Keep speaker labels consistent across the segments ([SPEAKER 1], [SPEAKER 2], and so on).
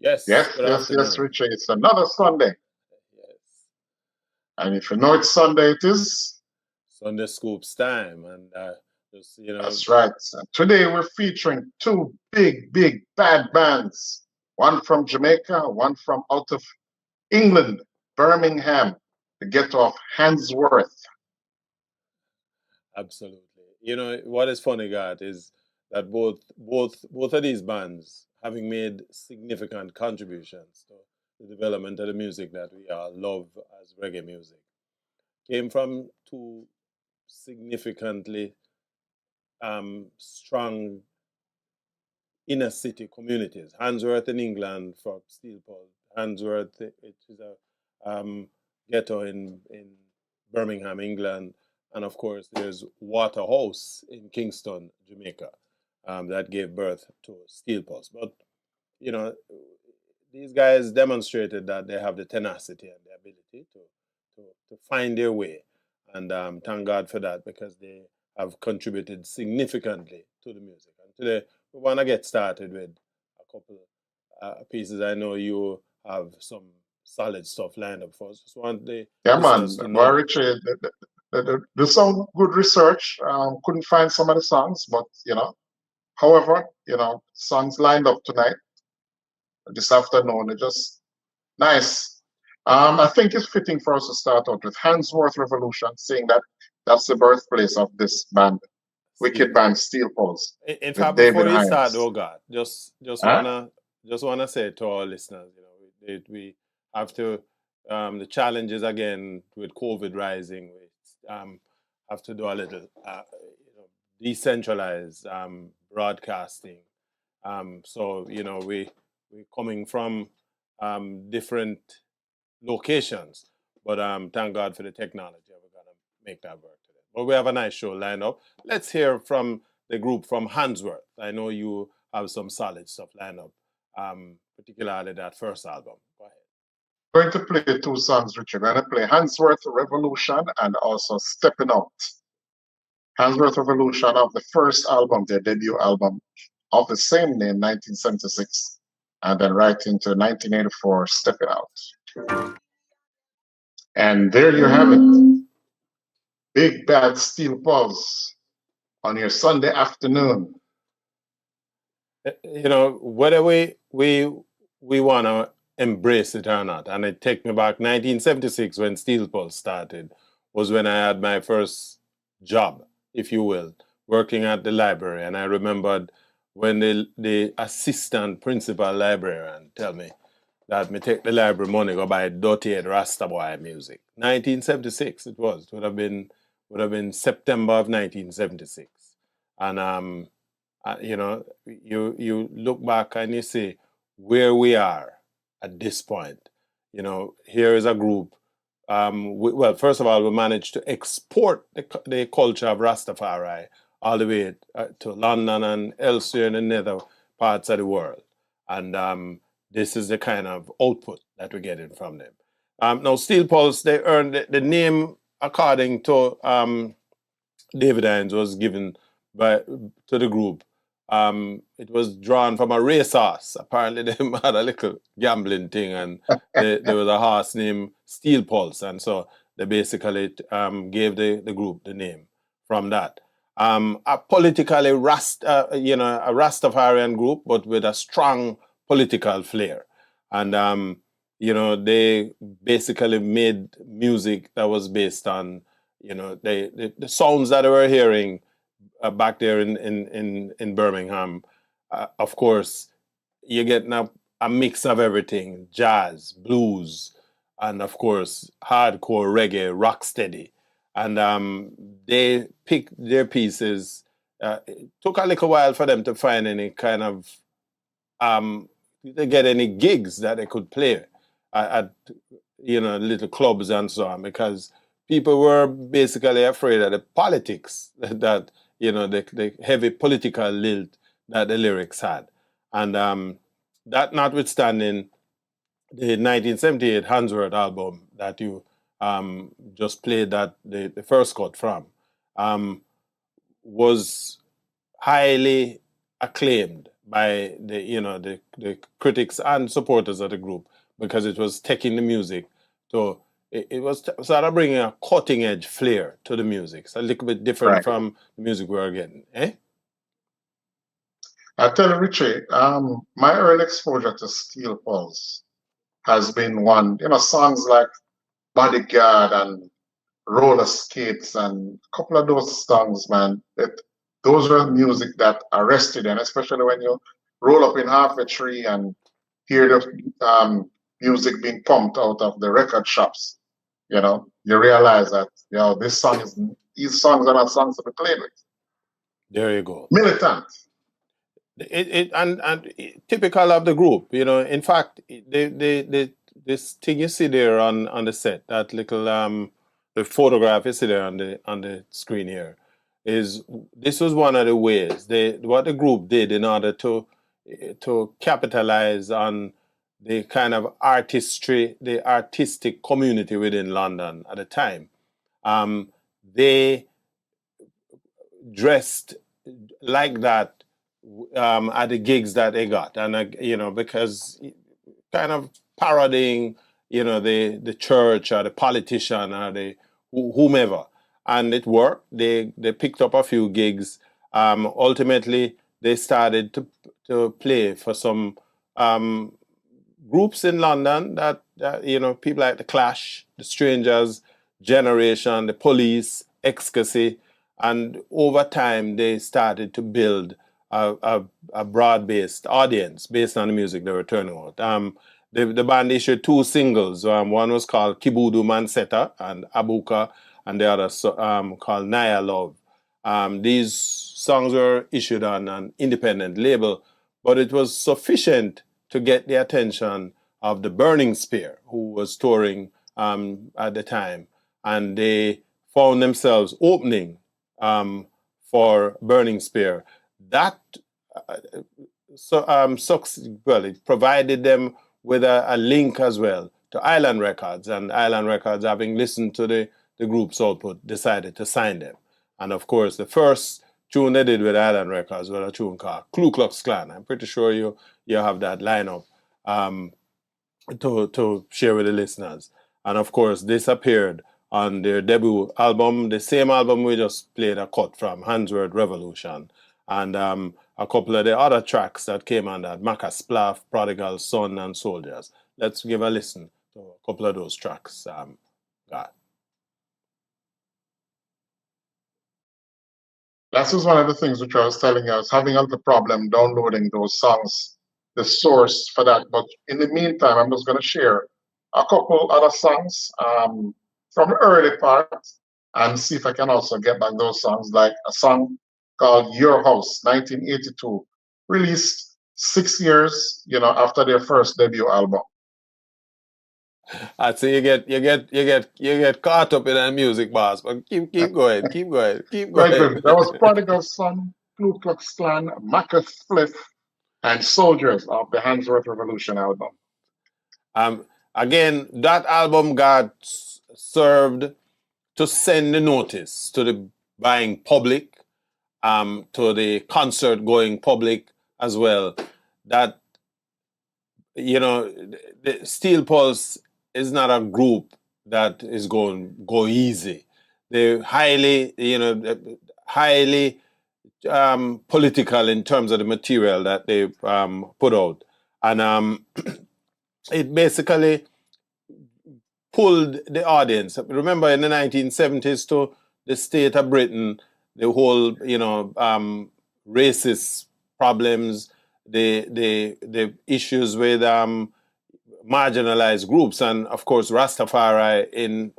[SPEAKER 1] Yes,
[SPEAKER 2] Yes,
[SPEAKER 1] good
[SPEAKER 2] yes, yes,
[SPEAKER 1] afternoon.
[SPEAKER 2] Richie. It's another Sunday.
[SPEAKER 1] Yes,
[SPEAKER 2] And if you know it's Sunday, it is.
[SPEAKER 1] Sunday Scoops time, and just
[SPEAKER 2] That's right. And today we're featuring two big, big bad bands. One from Jamaica, one from out of England, Birmingham, the ghetto of Handsworth.
[SPEAKER 1] absolutely. What is funny, Garth, is that both of these bands, having made significant contributions to the development of the music that we all love as reggae music, came from two significantly strong inner city communities. Handsworth in England for Steel Pulse. Handsworth, it is a ghetto in Birmingham, England. And of course, there's Waterhouse in Kingston, Jamaica, that gave birth to Steel Pulse. But, you know, these guys demonstrated that they have the tenacity and the ability to find their way. And thank God for that because they have contributed significantly to the music. And today, we want to get started with a couple pieces. I know you have some solid stuff lined up for us. Just want the
[SPEAKER 2] Yeah, man.
[SPEAKER 1] listeners to
[SPEAKER 2] Well,
[SPEAKER 1] know.
[SPEAKER 2] Richie, do some good research. Couldn't find some of the songs, but, however, songs lined up tonight, this afternoon, are just nice. I think it's fitting for us to start out with Handsworth Revolution, seeing that that's the birthplace of this band,
[SPEAKER 1] Steel
[SPEAKER 2] wicked band
[SPEAKER 1] Pulse.
[SPEAKER 2] Steel Pulse,
[SPEAKER 1] In
[SPEAKER 2] with
[SPEAKER 1] fact,
[SPEAKER 2] David
[SPEAKER 1] before you start,
[SPEAKER 2] Hines.
[SPEAKER 1] oh God,
[SPEAKER 2] Huh?
[SPEAKER 1] just wanna say to our listeners, we have to the challenges again with COVID rising. We have to do a little decentralized broadcasting. So we coming from different locations, but thank God for the technology. We're gonna make that work today. But we have a nice show lined up. Let's hear from the group from Handsworth. I know you have some solid stuff lined up, particularly that first album. Go ahead.
[SPEAKER 2] Going to play two songs, Richard. We're going to play Handsworth Revolution and also Stepping Out. Handsworth Revolution of the first album, their debut album of the same name, 1976, and then right into 1984, Stepping Out. And there you have it. Big Bad Steel Pulse on your Sunday afternoon.
[SPEAKER 1] Whether we want to embrace it or not, and it take me back 1976 when Steel Pulse started was when I had my first job, if you will, working at the library, and I remembered when the assistant principal librarian tell me that me take the library money go buy Dirty Head Rasta Boy music. 1976 it was. It would have been September of 1976, and you look back and you see where we are at this point. Here is a group. Well, first of all, we managed to export the culture of Rastafari all the way to London and elsewhere in the nether parts of the world. And this is the kind of output that we're getting from them. Now, Steel Pulse, they earned the name according to David Hines was given to the group. It was drawn from a racehorse. Apparently, they had a little gambling thing, and there was a horse named Steel Pulse, and so they basically gave the group the name from that. A politically a Rastafarian group, but with a strong political flair, and they basically made music that was based on the sounds that we were hearing back there in Birmingham. Of course, you're getting a mix of everything: jazz, blues, and of course hardcore reggae, rocksteady. And they picked their pieces. It took a little while for them to find any kind of to get any gigs that they could play at little clubs and so on, because people were basically afraid of the politics that the heavy political lilt that the lyrics had. And that notwithstanding, the 1978 Handsworth album that you just played that the first cut from was highly acclaimed by the critics and supporters of the group, because it was taking the music to it was sort of bringing a cutting edge flair to the music. It's a little bit different
[SPEAKER 2] Right.
[SPEAKER 1] from the music we were getting. Eh?
[SPEAKER 2] I tell you, Richie, my early exposure to Steel Pulse has been songs like Bodyguard and Roller Skates and a couple of those songs, man. Those were music that arrested, and especially when you roll up in half a tree and hear the music being pumped out of the record shops, you realize that, these songs are not songs to be played with.
[SPEAKER 1] There you go.
[SPEAKER 2] Militant.
[SPEAKER 1] Typical of the group, In fact, this thing you see there on the set, that little the photograph you see there on the screen here, this was one of the ways what the group did in order to capitalize on the kind of artistry, the artistic community within London at the time. They dressed like that at the gigs that they got, and because kind of parodying, the church or the politician or the whomever, and it worked. They picked up a few gigs. Ultimately, they started to play for some groups in London that people like the Clash, the Strangers, Generation, the Police, Ecstasy, and over time they started to build a broad-based audience based on the music they were turning out. The band issued 2 singles. One was called Kibudu Manseta and Abuka, and the other called Naya Love. These songs were issued on an independent label, but it was sufficient to get the attention of the Burning Spear, who was touring at the time, and they found themselves opening for Burning Spear. That it provided them with a link as well to Island Records, and Island Records, having listened to the group's output, decided to sign them. And of course, the first tune they did with Island Records was a tune called Ku Klux Klan. I'm pretty sure you have that lineup to share with the listeners. And of course, this appeared on their debut album, the same album we just played a cut from, Handsworth Revolution, and a couple of the other tracks that came on that, Macca Splaff, Prodigal Son, and Soldiers. Let's give a listen to a couple of those tracks, Garth.
[SPEAKER 2] That was one of the things which I was telling you. I was having a little problem downloading those songs, the source for that. But in the meantime, I'm just going to share a couple other songs from early parts and see if I can also get back those songs, like a song called Your House, 1982, released 6 years, after their first debut album.
[SPEAKER 1] I'd say you get caught up in that music, boss. But keep going, keep going.
[SPEAKER 2] Right, good. That was Prodigal Son, Ku Klux Klan, Macca Spliff, and Soldiers of the Handsworth Revolution album.
[SPEAKER 1] Again, that album got served to send the notice to the buying public, to the concert going public as well, that the Steel Pulse is not a group that is going to go easy. They're highly political in terms of the material that they put out, and it basically pulled the audience. Remember, in the 1970s, to the state of Britain, the whole racist problems, the issues with marginalized groups, and of course Rastafari in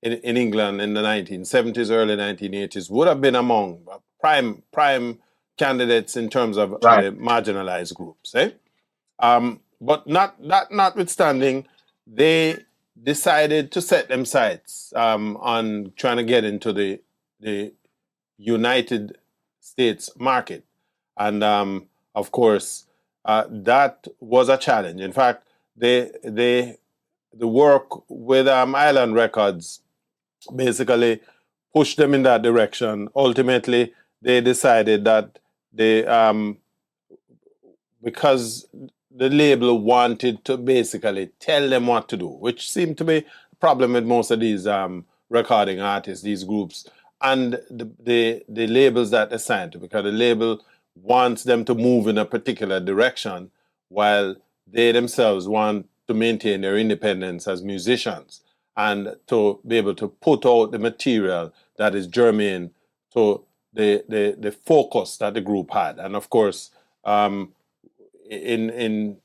[SPEAKER 1] England in the 1970s, early 1980s would have been among prime candidates in terms of the marginalized groups. But notwithstanding, they decided to set them sights on trying to get into the United States market, and of course that was a challenge. In fact, the work with Island Records basically pushed them in that direction. Ultimately, they decided that they because the label wanted to basically tell them what to do, which seemed to be a problem with most of these recording artists, these groups, and the labels that they signed to, because the label wants them to move in a particular direction while they themselves want to maintain their independence as musicians and to be able to put out the material that is germane to the focus that the group had. And of course, in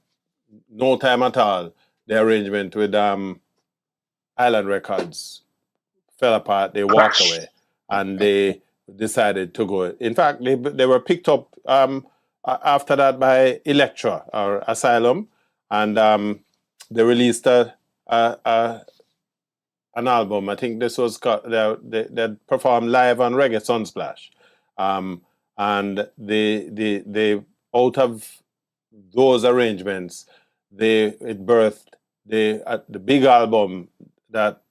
[SPEAKER 1] no time at all, the arrangement with Island Records fell apart. They walked away, and they decided to go. In fact, they were picked up after that by Elektra or Asylum, and they released an album. I think this was they performed live on Reggae Sunsplash, and they out of those arrangements, it birthed the big album that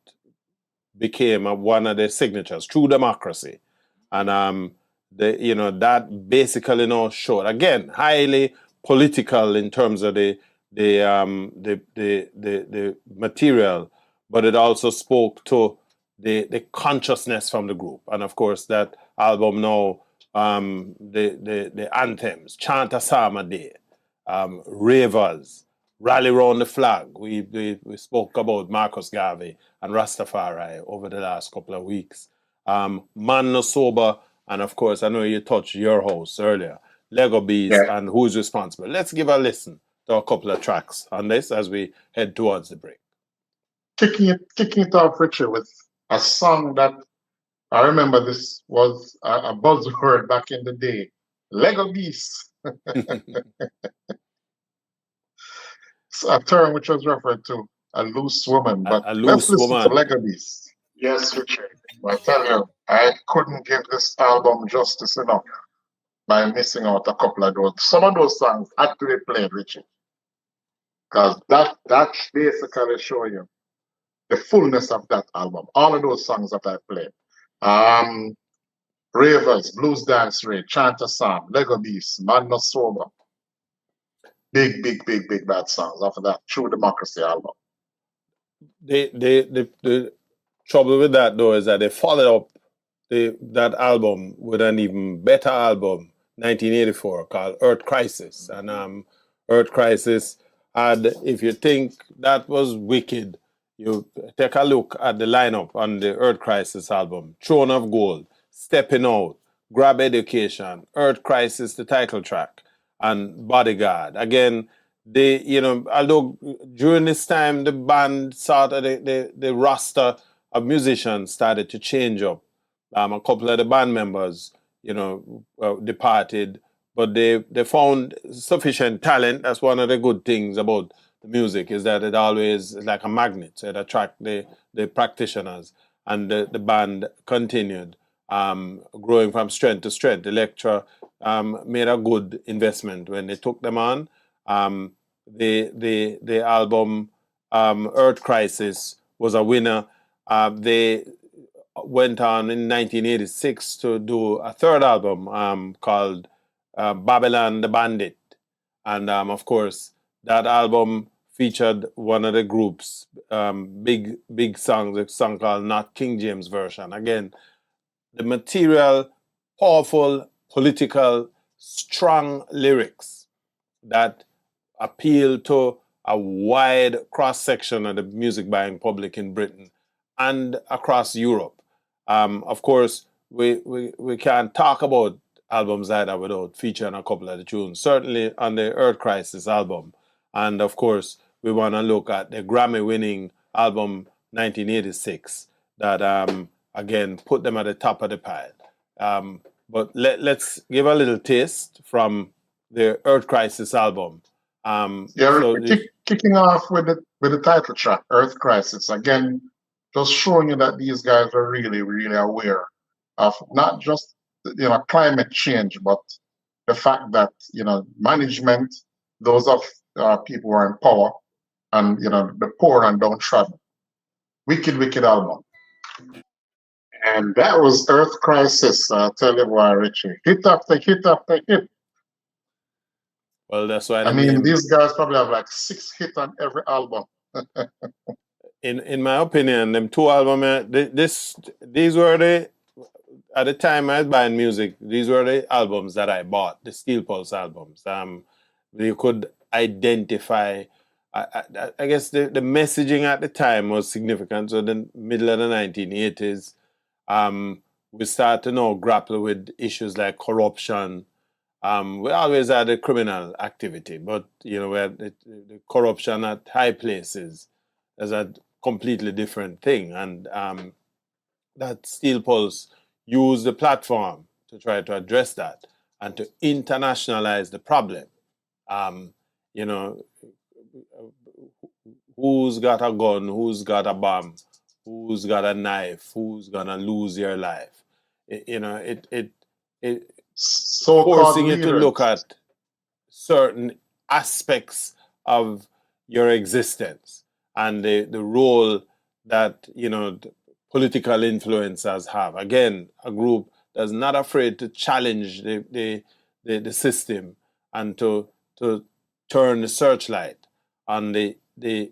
[SPEAKER 1] became one of their signatures, True Democracy, and that basically showed again highly political in terms of the material, but it also spoke to the consciousness from the group, and of course that album now, the anthems, Chant a Psalm a Day, Ravers, Rally Round the Flag. We spoke about Marcus Garvey and Rastafari over the last couple of weeks. Man No Sober, and of course, I know you touched Your House earlier, Lego Beast, and Who's Responsible. Let's give a listen to a couple of tracks on this as we head towards the break.
[SPEAKER 2] Kicking it off, Richie, with a song that I remember this was a buzzword back in the day, Lego Beast. It's a term which was referred to a loose woman, but let's listen to Lego Beast. Yes, Richard. I tell you, I couldn't give this album justice enough by missing out a couple of those. Some of those songs had to be played, Richard, because that basically show you the fullness of that album. All of those songs that I played. Ravers, Blues Dance Ray, Chant a Psalm, Lego Beast, Man No Sober. Big bad songs off of that True Democracy album.
[SPEAKER 1] The trouble with that though is that they followed up that album with an even better album, 1984, called Earth Crisis. And Earth Crisis had, if you think that was wicked, you take a look at the lineup on the Earth Crisis album: Throne of Gold, Stepping Out, Grab Education, Earth Crisis, the title track, and Bodyguard. Again, although during this time the band the roster of musicians started to change up. A couple of the band members, departed, but they found sufficient talent. That's one of the good things about the music, is that it always is like a magnet. So it attracts the practitioners, and the band continued growing from strength to strength. Elektra made a good investment when they took them on. The album Earth Crisis was a winner. They went on in 1986 to do a third album called Babylon the Bandit. And of course, that album featured one of the group's big songs, a song called Not King James Version. Again, the material, powerful, political, strong lyrics that appeal to a wide cross-section of the music buying public in Britain and across Europe. Of course, we can't talk about albums either without featuring a couple of the tunes, certainly on the Earth Crisis album. And of course, we want to look at the Grammy-winning album 1986 that, again, put them at the top of the pile. But let's give a little taste from the Earth Crisis album.
[SPEAKER 2] Kicking off with the title track, Earth Crisis, again, just showing you that these guys are really, really aware of not just climate change, but the fact that management, those of people who are in power, and the poor and downtrodden. Wicked album. And that was Earth Crisis. I'll tell you why, Richie. Hit after hit after hit.
[SPEAKER 1] Well, that's why
[SPEAKER 2] I
[SPEAKER 1] the
[SPEAKER 2] mean,
[SPEAKER 1] name.
[SPEAKER 2] these guys probably have like 6 hits on every album.
[SPEAKER 1] In my opinion, them two albums, these were the at the time I was buying music. These were the albums that I bought, the Steel Pulse albums. You could identify. I guess the messaging at the time was significant. So the middle of the 1980s, we start to now grapple with issues like corruption. We always had a criminal activity, but we had the corruption at high places is a completely different thing, and that Steel Pulse used the platform to try to address that and to internationalize the problem. Um, you know, who's got a gun, who's got a bomb, who's got a knife, who's gonna lose your life. It
[SPEAKER 2] So-called
[SPEAKER 1] forcing you to look
[SPEAKER 2] leaders.
[SPEAKER 1] at certain aspects of your existence and the role that political influencers have. Again, a group that's not afraid to challenge the system and to turn the searchlight on the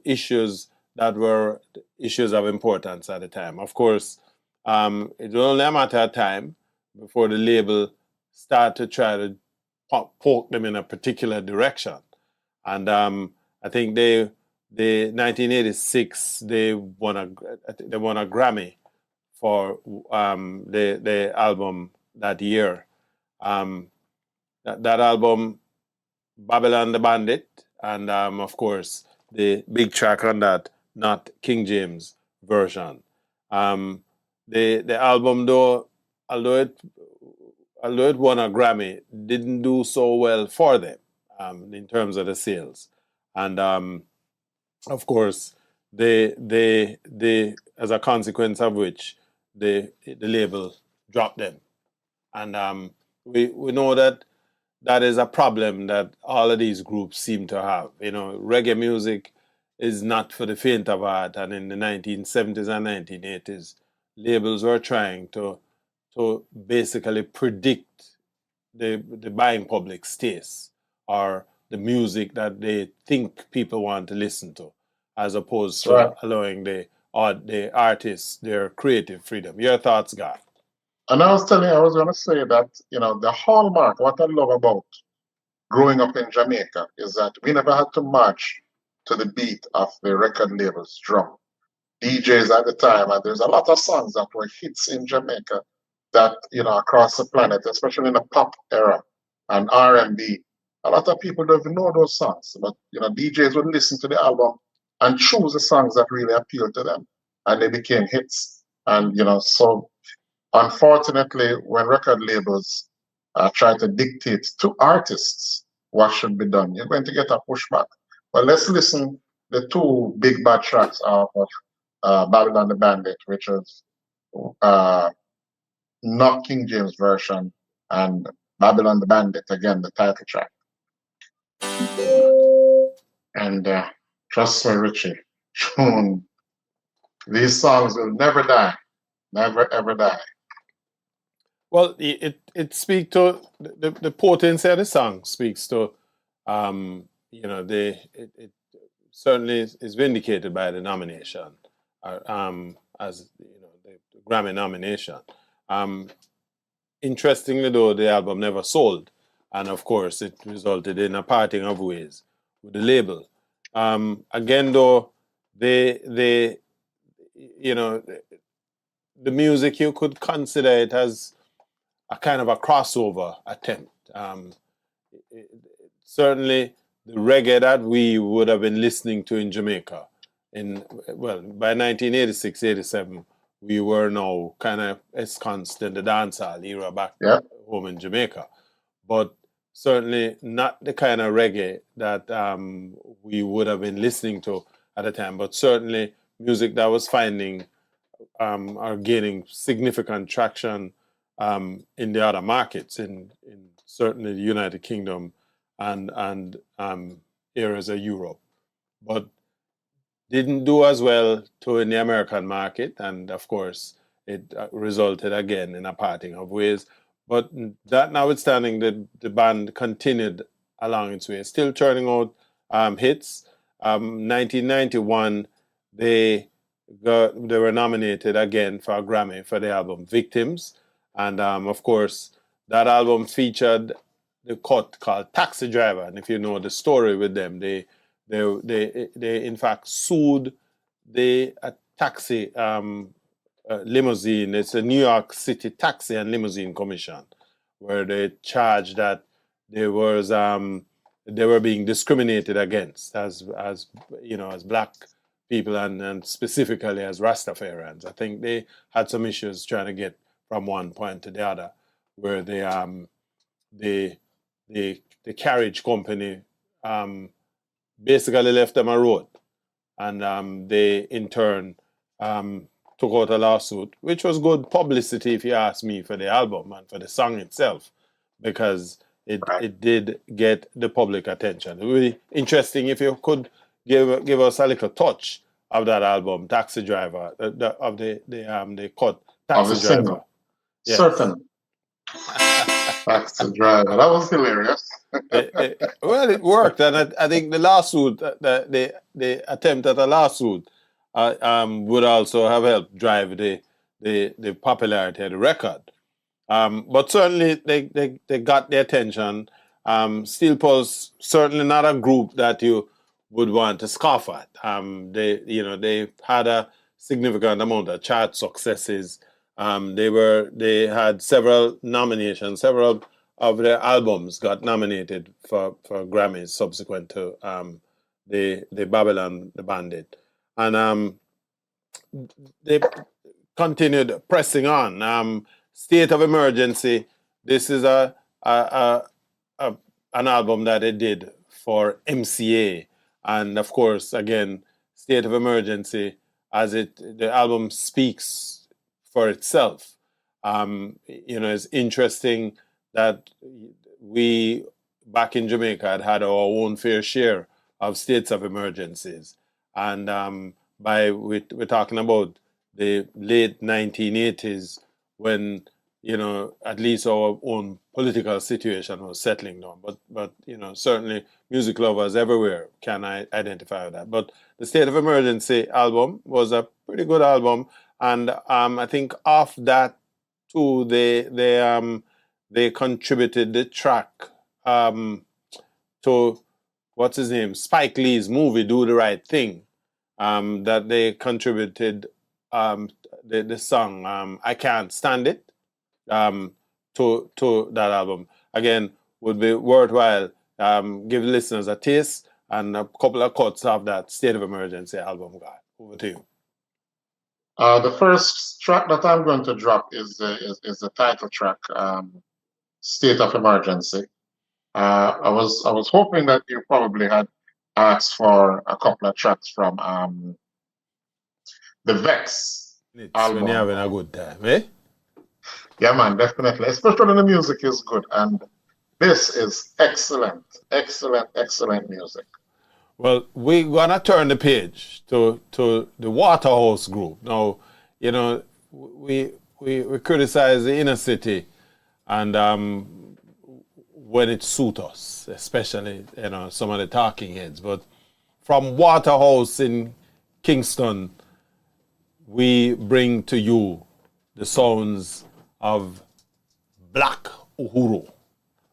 [SPEAKER 1] issues that were issues of importance at the time. Of course, it was only a matter of time before the label start to try to poke them in a particular direction. And I think they 1986 they won a Grammy for the album that year. That album, Babylon the Bandit, and of course the big track on that, not King James version. The album though, although it won a Grammy, didn't do so well for them in terms of the sales, and of course, they as a consequence of which the label dropped them, and we know that is a problem that all of these groups seem to have. Reggae music is not for the faint of heart, and in the 1970s and 1980s, labels were trying to basically predict the buying public's taste or the music that they think people want to listen to, as opposed
[SPEAKER 2] That's
[SPEAKER 1] to
[SPEAKER 2] right.
[SPEAKER 1] allowing the artists their creative freedom. Your thoughts, Garth?
[SPEAKER 2] And I was telling you, I was going to say that, the hallmark, what I love about growing up in Jamaica is that we never had to march to the beat of the record label's drum. DJs at the time, and there's a lot of songs that were hits in Jamaica that, across the planet, especially in the pop era and R&B. A lot of people don't even know those songs, but, DJs would listen to the album and choose the songs that really appeal to them, and they became hits. And, so unfortunately, when record labels try to dictate to artists what should be done, you're going to get a pushback. But let's listen the two big bad tracks of Babylon the Bandit, which is uh, not King James version, and Babylon the Bandit, again, the title track. And trust me, Richie, these songs will never die, never ever die.
[SPEAKER 1] Well, it speaks to the potency of the song. Speaks to it certainly is vindicated by the nomination, as the Grammy nomination. Interestingly, though, the album never sold, and of course, it resulted in a parting of ways with the label. Again, though, the music, you could consider it as a kind of a crossover attempt. Certainly, the reggae that we would have been listening to in Jamaica, by 1986, 87, we were now kind of ensconced in the dancehall era back
[SPEAKER 2] Yeah.
[SPEAKER 1] home in Jamaica, but certainly not the kind of reggae that we would have been listening to at the time, but certainly music that was finding or gaining significant traction in the other markets, in certainly the United Kingdom and areas of Europe, but didn't do as well in the American market, and of course it resulted again in a parting of ways. But that notwithstanding, the band continued along its way, still churning out hits. 1991, they were nominated again for a Grammy for the album Victims, and of course that album featured the cut called Taxi Driver. And if you know the story with them, they in fact sued the taxi limousine. It's a New York City Taxi and Limousine Commission, where they charged that they were being discriminated against as black people and specifically as Rastafarians. I think they had some issues trying to get from one point to the other, where the carriage company basically left them a road, and they in turn took out a lawsuit, which was good publicity, if you ask me, for the album and for the song itself, because it did get the public attention. It would be interesting if you could give us a little touch of that album, Taxi Driver, of the cut Taxi Driver.
[SPEAKER 2] Single. Yes. Certain. Taxi Driver. That was hilarious.
[SPEAKER 1] Well, it worked, and I think the lawsuit, the attempt at a lawsuit, would also have helped drive the popularity of the record. But certainly they got the attention. Steel Pulse, certainly not a group that you would want to scoff at. They had a significant amount of chart successes. They had several nominations. Several of their albums got nominated for Grammys subsequent to the Babylon the Bandit, and they continued pressing on. State of Emergency. This is an album that they did for MCA, and of course, again, State of Emergency, as the album speaks for itself. It's interesting that we back in Jamaica had our own fair share of states of emergencies, and we're talking about the late 1980s, when at least our own political situation was settling down. But certainly music lovers everywhere can identify with that. But the State of Emergency album was a pretty good album, and I think off that too, they contributed the track to what's his name, Spike Lee's movie Do the Right Thing. That they contributed the song I Can't Stand It to that album. Again, would be worthwhile. Give listeners a taste and a couple of cuts of that State of Emergency album. Guy, over to you.
[SPEAKER 2] The first track that I'm going to drop is the title track, State of Emergency. I was hoping that you probably had asked for a couple of tracks from the Vex album.
[SPEAKER 1] When you're having a good time, eh?
[SPEAKER 2] Yeah, man, definitely. Especially when the music is good, and this is excellent music.
[SPEAKER 1] Well, we're gonna turn the page to the Waterhouse group. Now, we criticize the inner city, and when it suits us, especially some of the talking heads. But from Waterhouse in Kingston, we bring to you the sounds of Black Uhuru,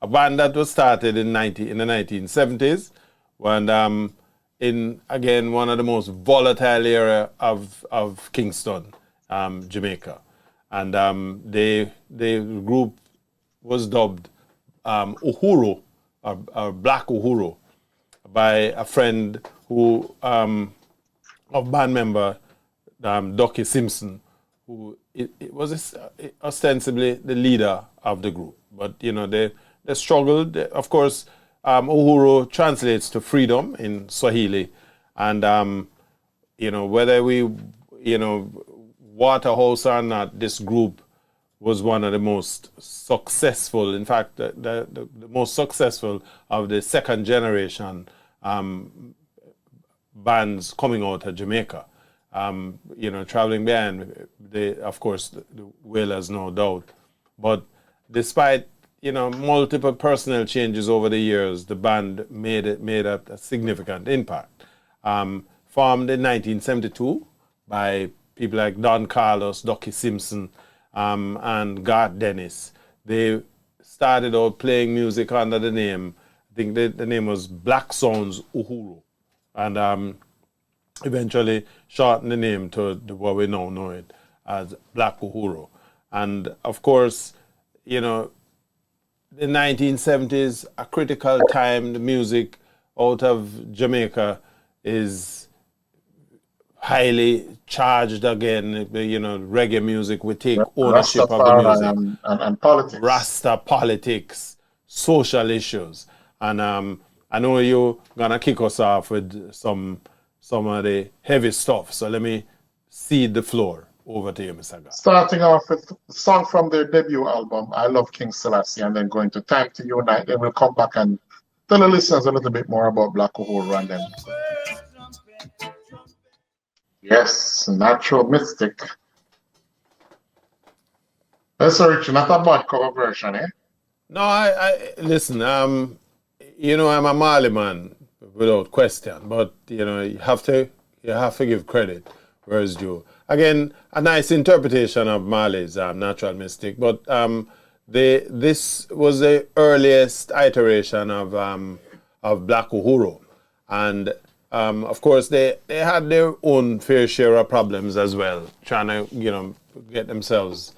[SPEAKER 1] a band that was started in the 1970s, when in again one of the most volatile area of Kingston, Jamaica, and the group was dubbed Uhuru, or Black Uhuru, by a friend who of band member Ducky Simpson, who it was ostensibly the leader of the group. But they struggled. Of course, Uhuru translates to freedom in Swahili, and whether we Waterhouse or not, this group was one of the most successful, in fact, the most successful of the second generation bands coming out of Jamaica. Traveling behind, of course, the Wailers, no doubt. But despite, multiple personnel changes over the years, the band made a significant impact. Formed in 1972 by people like Don Carlos, Ducky Simpson, and Garth Dennis. They started out playing music under the name, I think the name was Black Sounds Uhuru, and eventually shortened the name to what we now know it as Black Uhuru. And of course, the 1970s, a critical time. The music out of Jamaica is highly charged again. Reggae music, we take ownership of the music.
[SPEAKER 2] And politics.
[SPEAKER 1] Rasta politics, social issues. And I know you're going to kick us off with some of the heavy stuff. So let me cede the floor over to you, Mr. Garth.
[SPEAKER 2] Starting off with a song from their debut album, I Love King Selassie, and then going to Time to Unite. Then we'll come back and tell the listeners a little bit more about Black Uhuru and then. Yes, Natural Mystic. That's Richard, not a bad cover version, eh?
[SPEAKER 1] No, I listen, I'm a Mali man without question, but you have to give credit where it's due. Again, a nice interpretation of Mali's Natural Mystic, but this was the earliest iteration of Black Uhuru, and of course they had their own fair share of problems as well, trying to get themselves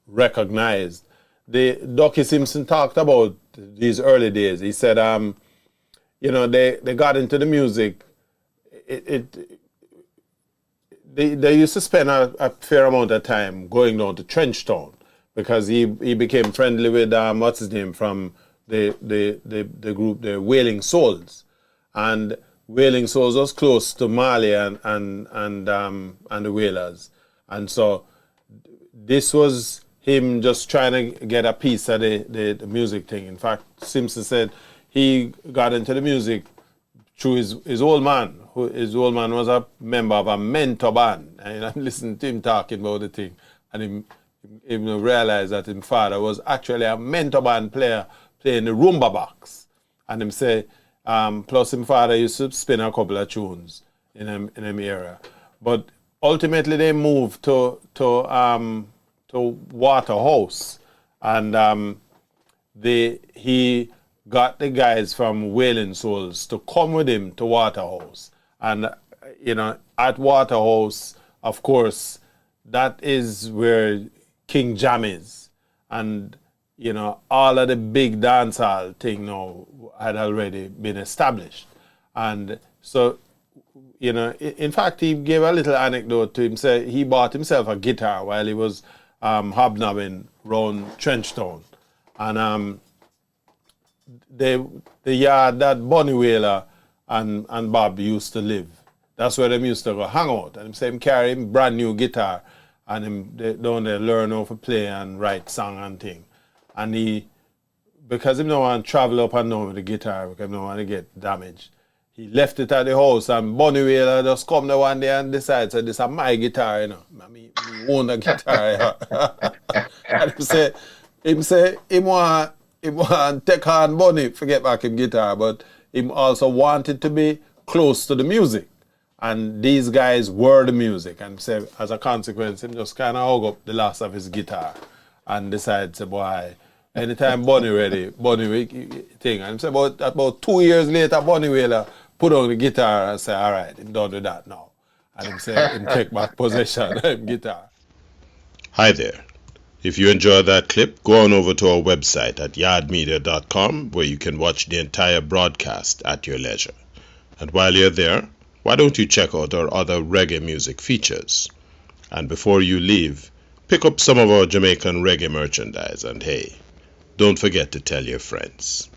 [SPEAKER 1] recognized. Ducky Simpson talked about these early days. He said, they got into the music. They used to spend a fair amount of time going down to Trenchtown because he became friendly with what's his name from the group, the Wailing Souls, and Wailing Souls was close to Mali and the Wailers, and so this was him just trying to get a piece of the music thing. In fact, Simpson said he got into the music through his old man. His old man was a member of a mentor band, and I listened to him talking about the thing, and he realized that his father was actually a mentor band player playing the rumba box, and him say, plus his father used to spin a couple of tunes in them area, but ultimately they moved to Waterhouse, and he got the guys from Wailing Souls to come with him to Waterhouse. And, at Waterhouse, of course, that is where King Jam is. And, all of the big dancehall thing now had already been established. And so, in fact, he gave a little anecdote to him. Say he bought himself a guitar while he was hobnobbing round Trenchtown. And the yard that Bunny Wailer and Bob used to live, that's where them used to go hang out. And him say him carry him brand new guitar and him down there learn how to play and write song and thing. And because him don't want to travel up and down with the guitar, because he don't want to get damaged, he left it at the house, and Bunny Wailer just come there one day and decide, so this is my guitar, me own the guitar. And him say him want take on Bunny, forget back him guitar, but him also wanted to be close to the music. And these guys were the music. And say, as a consequence, him just kind of hug up the last of his guitar and decide, say, boy, anytime Bunny ready, Bunny thing. And say, about 2 years later, Bunny Wailer put on the guitar and say, all right, him done with that now. And him say, him take back possession of him guitar.
[SPEAKER 3] Hi there. If you enjoyed that clip, go on over to our website at yawdmedia.com, where you can watch the entire broadcast at your leisure. And while you're there, why don't you check out our other reggae music features? And before you leave, pick up some of our Jamaican reggae merchandise, and hey, don't forget to tell your friends.